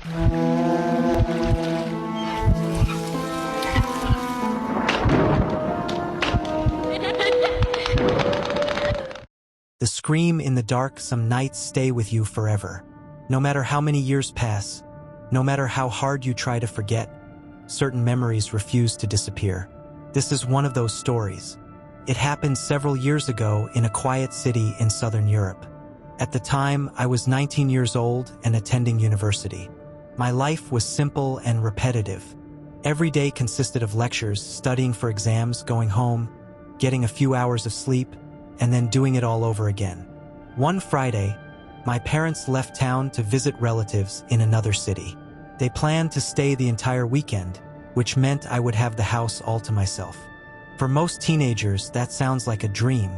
The scream in the dark some nights stay with you forever. No matter how many years pass, no matter how hard you try to forget, certain memories refuse to disappear. This is one of those stories. It happened several years ago in a quiet city in southern Europe. At the time, I was 19 years old and attending university. My life was simple and repetitive. Every day consisted of lectures, studying for exams, going home, getting a few hours of sleep, and then doing it all over again. One Friday, my parents left town to visit relatives in another city. They planned to stay the entire weekend, which meant I would have the house all to myself. For most teenagers, that sounds like a dream.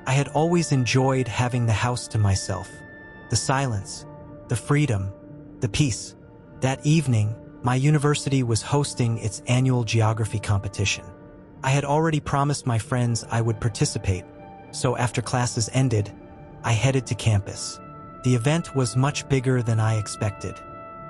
I had always enjoyed having the house to myself. The silence, the freedom, the peace. That evening, my university was hosting its annual geography competition. I had already promised my friends I would participate, so after classes ended, I headed to campus. The event was much bigger than I expected.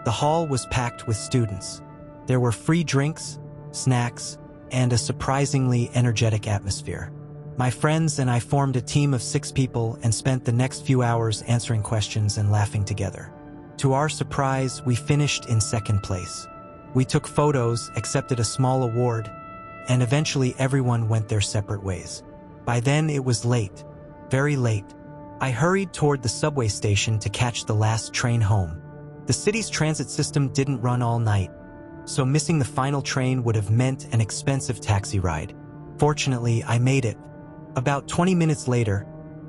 The hall was packed with students. There were free drinks, snacks, and a surprisingly energetic atmosphere. My friends and I formed a team of 6 people and spent the next few hours answering questions and laughing together. To our surprise, we finished in second place. We took photos, accepted a small award, and eventually everyone went their separate ways. By then it was late, very late. I hurried toward the subway station to catch the last train home. The city's transit system didn't run all night, so missing the final train would have meant an expensive taxi ride. Fortunately, I made it. About 20 minutes later,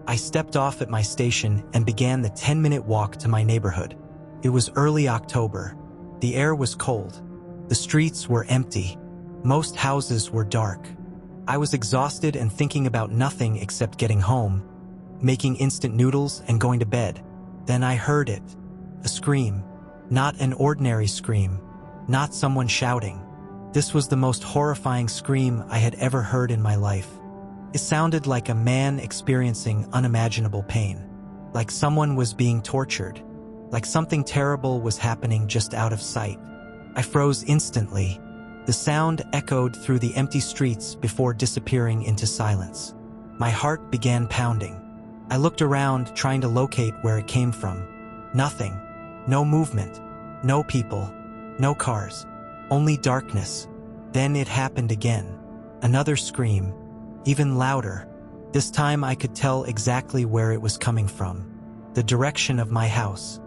I stepped off at my station and began the 10-minute walk to my neighborhood. It was early October. The air was cold. The streets were empty. Most houses were dark. I was exhausted and thinking about nothing except getting home, making instant noodles, and going to bed. Then I heard it. A scream. Not an ordinary scream. Not someone shouting. This was the most horrifying scream I had ever heard in my life. It sounded like a man experiencing unimaginable pain. Like someone was being tortured. Like something terrible was happening just out of sight. I froze instantly. The sound echoed through the empty streets before disappearing into silence. My heart began pounding. I looked around, trying to locate where it came from. Nothing. No movement. No people. No cars. Only darkness. Then it happened again. Another scream. Even louder. This time I could tell exactly where it was coming from. The direction of my house.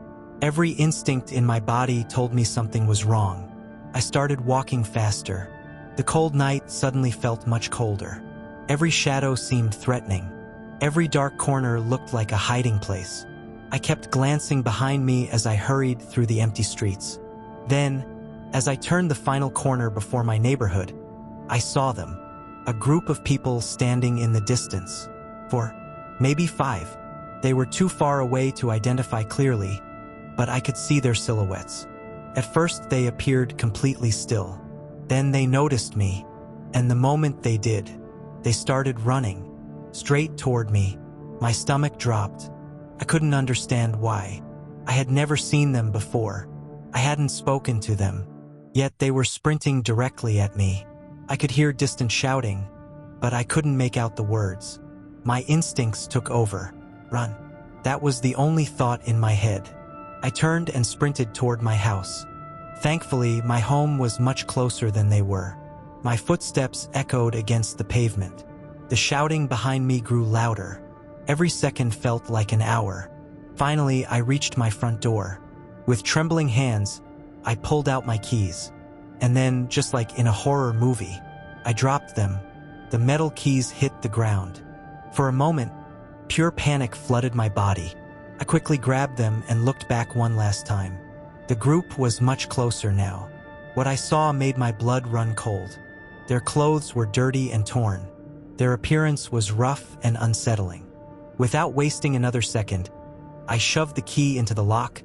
Every instinct in my body told me something was wrong. I started walking faster. The cold night suddenly felt much colder. Every shadow seemed threatening. Every dark corner looked like a hiding place. I kept glancing behind me as I hurried through the empty streets. Then, as I turned the final corner before my neighborhood, I saw them. A group of people standing in the distance. 4, maybe 5. They were too far away to identify clearly, but I could see their silhouettes. At first they appeared completely still. Then they noticed me, and the moment they did, they started running, straight toward me. My stomach dropped. I couldn't understand why. I had never seen them before. I hadn't spoken to them, yet they were sprinting directly at me. I could hear distant shouting, but I couldn't make out the words. My instincts took over. Run. That was the only thought in my head. I turned and sprinted toward my house. Thankfully, my home was much closer than they were. My footsteps echoed against the pavement. The shouting behind me grew louder. Every second felt like an hour. Finally, I reached my front door. With trembling hands, I pulled out my keys. And then, just like in a horror movie, I dropped them. The metal keys hit the ground. For a moment, pure panic flooded my body. I quickly grabbed them and looked back one last time. The group was much closer now. What I saw made my blood run cold. Their clothes were dirty and torn. Their appearance was rough and unsettling. Without wasting another second, I shoved the key into the lock,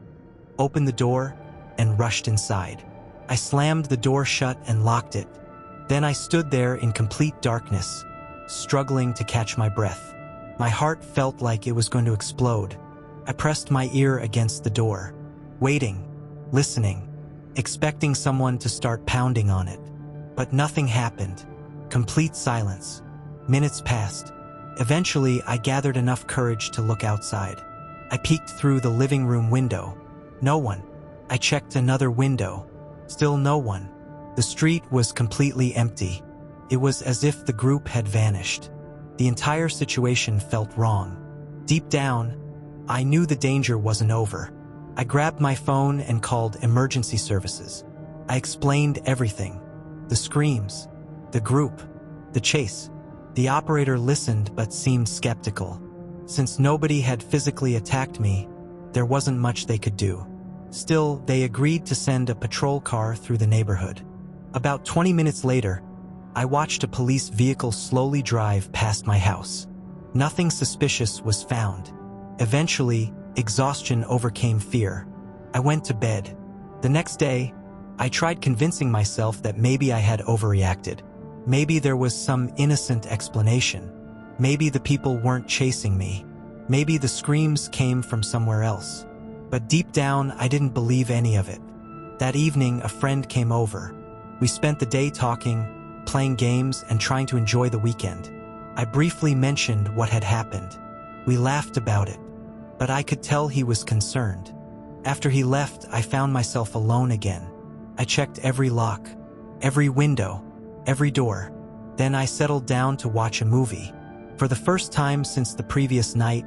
opened the door, and rushed inside. I slammed the door shut and locked it. Then I stood there in complete darkness, struggling to catch my breath. My heart felt like it was going to explode. I pressed my ear against the door, waiting, listening. expecting someone to start pounding on it. But nothing happened. Complete silence. Minutes passed. Eventually, I gathered enough courage to look outside. I peeked through the living room window. No one. I checked another window. Still no one. The street was completely empty. It was as if the group had vanished. The entire situation felt wrong. Deep down, I knew the danger wasn't over. I grabbed my phone and called emergency services. I explained everything. The screams, the group, the chase. The operator listened but seemed skeptical. Since nobody had physically attacked me, there wasn't much they could do. Still, they agreed to send a patrol car through the neighborhood. About 20 minutes later, I watched a police vehicle slowly drive past my house. Nothing suspicious was found. Eventually, exhaustion overcame fear. I went to bed. The next day, I tried convincing myself that maybe I had overreacted. Maybe there was some innocent explanation. Maybe the people weren't chasing me. Maybe the screams came from somewhere else. But deep down, I didn't believe any of it. That evening, a friend came over. We spent the day talking, playing games, and trying to enjoy the weekend. I briefly mentioned what had happened. We laughed about it, but I could tell he was concerned. After he left, I found myself alone again. I checked every lock, every window, every door. Then I settled down to watch a movie. For the first time since the previous night,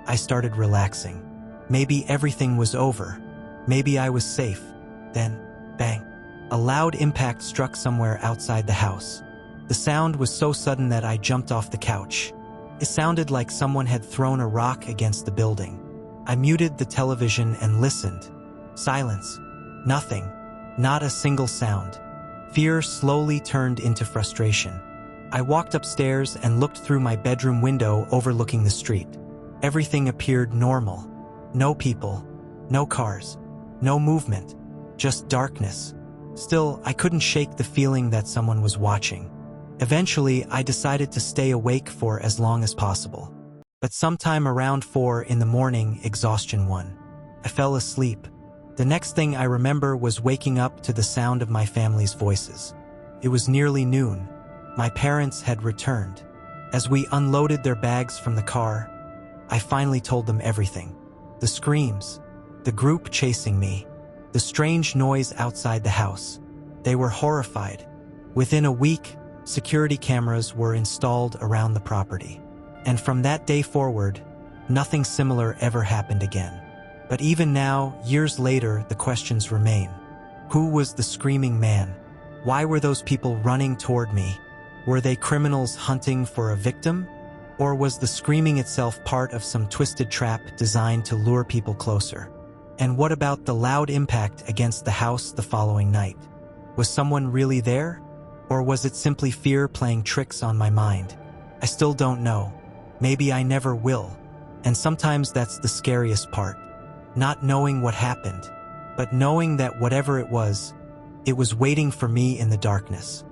I started relaxing. Maybe everything was over. Maybe I was safe. Then, bang. A loud impact struck somewhere outside the house. The sound was so sudden that I jumped off the couch. It sounded like someone had thrown a rock against the building. I muted the television and listened. Silence. Nothing. Not a single sound. Fear slowly turned into frustration. I walked upstairs and looked through my bedroom window overlooking the street. Everything appeared normal. No people, no cars, no movement, just darkness. Still, I couldn't shake the feeling that someone was watching. Eventually, I decided to stay awake for as long as possible. But sometime around 4 in the morning, exhaustion won. I fell asleep. The next thing I remember was waking up to the sound of my family's voices. It was nearly noon. My parents had returned. As we unloaded their bags from the car, I finally told them everything. The screams, the group chasing me, the strange noise outside the house. They were horrified. Within a week, security cameras were installed around the property. And from that day forward, nothing similar ever happened again. But even now, years later, the questions remain. Who was the screaming man? Why were those people running toward me? Were they criminals hunting for a victim? Or was the screaming itself part of some twisted trap designed to lure people closer? And what about the loud impact against the house the following night? Was someone really there? Or was it simply fear playing tricks on my mind? I still don't know. Maybe I never will. And sometimes that's the scariest part. Not knowing what happened, but knowing that whatever it was waiting for me in the darkness.